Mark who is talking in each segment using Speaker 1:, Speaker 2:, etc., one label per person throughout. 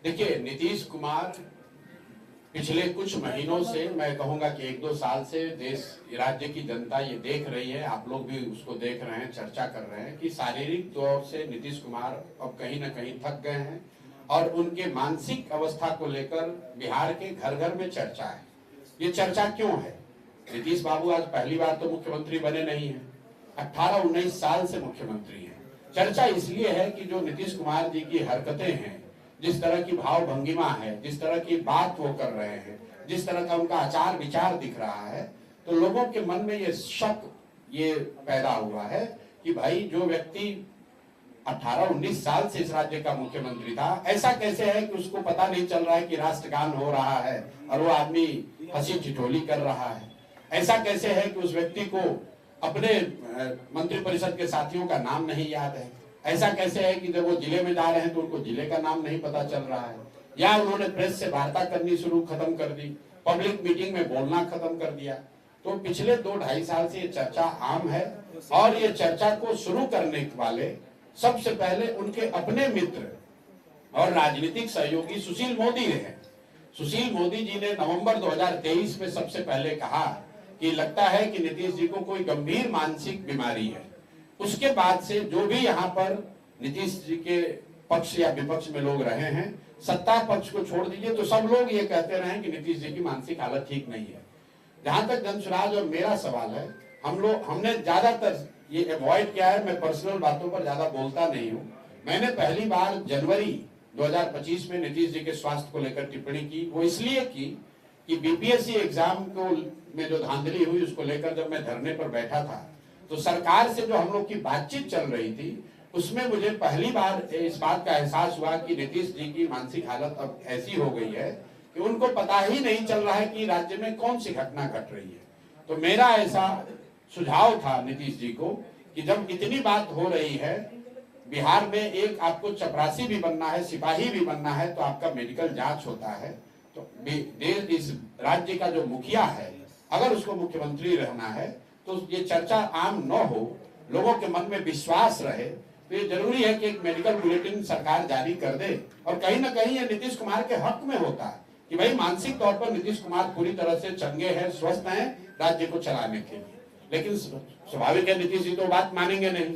Speaker 1: देखिए, नीतीश कुमार पिछले कुछ महीनों से, मैं कहूंगा कि 1-2 साल से देश राज्य की जनता ये देख रही है, आप लोग भी उसको देख रहे हैं, चर्चा कर रहे हैं कि शारीरिक तौर से नीतीश कुमार अब कहीं ना कहीं थक गए हैं और उनके मानसिक अवस्था को लेकर बिहार के घर घर में चर्चा है। ये चर्चा क्यों है? नीतीश बाबू आज पहली बार तो मुख्यमंत्री बने नहीं है, 18-19 साल से मुख्यमंत्री हैं। चर्चा इसलिए है कि जो नीतीश कुमार जी की हरकतें हैं, जिस तरह की भाव भंगिमा है, जिस तरह की बात वो कर रहे हैं, जिस तरह का उनका आचार विचार दिख रहा है, तो लोगों के मन में ये शक ये पैदा हुआ है कि भाई जो व्यक्ति 18-19 साल से इस राज्य का मुख्यमंत्री था, ऐसा कैसे है कि उसको पता नहीं चल रहा है कि राष्ट्रगान हो रहा है और वो आदमी हंसी ठिठोली कर रहा है। ऐसा कैसे है कि उस व्यक्ति को अपने मंत्रिपरिषद के साथियों का नाम नहीं याद है। ऐसा कैसे है कि जब वो जिले में जा रहे हैं तो उनको जिले का नाम नहीं पता चल रहा है, या उन्होंने प्रेस से वार्ता करनी खत्म कर दी, पब्लिक मीटिंग में बोलना खत्म कर दिया। तो पिछले 2-2.5 साल से ये चर्चा आम है और ये चर्चा को शुरू करने वाले सबसे पहले उनके अपने मित्र और राजनीतिक सहयोगी सुशील मोदी रहे। सुशील मोदी जी ने नवंबर 2023 में सबसे पहले कहा कि लगता है कि नीतीश जी को कोई गंभीर मानसिक बीमारी है। उसके बाद से जो भी यहाँ पर नीतीश जी के पक्ष या विपक्ष में लोग रहे हैं, सत्ता पक्ष को छोड़ दीजिए तो सब लोग ये कहते रहे कि नीतीश जी की मानसिक हालत ठीक नहीं है। जहां तक जनसुराज और मेरा सवाल है, हमने ज्यादातर ये अवॉइड किया है, मैं पर्सनल बातों पर ज्यादा बोलता नहीं हूँ। मैंने पहली बार जनवरी 2025 में नीतीश जी के स्वास्थ्य को लेकर टिप्पणी की, वो इसलिए की कि बीपीएससी एग्जाम को में जो धांधली हुई उसको लेकर जब मैं धरने पर बैठा था तो सरकार से जो हम लोग की बातचीत चल रही थी उसमें मुझे पहली बार इस बात का एहसास हुआ कि नीतीश जी की मानसिक हालत अब ऐसी हो गई है कि उनको पता ही नहीं चल रहा है कि राज्य में कौन सी घटना घट रही है। तो मेरा ऐसा सुझाव था नीतीश जी को कि जब इतनी बात हो रही है, बिहार में एक आपको चपरासी भी बनना है, सिपाही भी बनना है, तो आपका मेडिकल जांच होता है। तो देश इस राज्य का जो मुखिया है, अगर उसको मुख्यमंत्री रहना है तो ये चर्चा आम न हो, लोगों के मन में विश्वास रहे, तो ये जरूरी है कि एक मेडिकल बुलेटिन सरकार जारी कर दे। और कहीं ना कहीं ये नीतीश कुमार के हक में होता है कि भाई मानसिक तौर पर नीतीश कुमार पूरी तरह से चंगे हैं, स्वस्थ हैं राज्य को चलाने के लिए। लेकिन स्वाभाविक है नीतीश जी तो बात मानेंगे नहीं,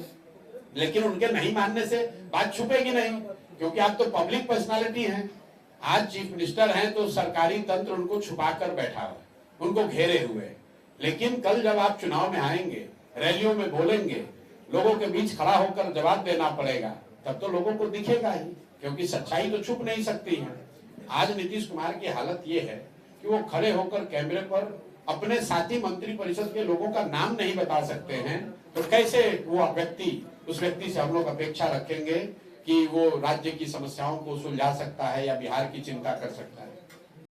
Speaker 1: लेकिन उनके नहीं मानने से बात छुपेगी नहीं, क्योंकि आप तो पब्लिक पर्सनालिटी हैं। आज चीफ मिनिस्टर हैं तो सरकारी तंत्र उनको छुपा कर बैठा हुआ, उनको घेरे हुए। लेकिन कल जब आप चुनाव में आएंगे, रैलियों में बोलेंगे, लोगों के बीच खड़ा होकर जवाब देना पड़ेगा, तब तो लोगों को दिखेगा ही, क्योंकि सच्चाई तो छुप नहीं सकती है। आज नीतीश कुमार की हालत ये है कि वो खड़े होकर कैमरे पर अपने साथी मंत्री परिषद के लोगों का नाम नहीं बता सकते हैं, तो कैसे वो उस व्यक्ति से हम लोग अपेक्षा रखेंगे कि वो राज्य की समस्याओं को सुलझा सकता है या बिहार की चिंता कर सकता है।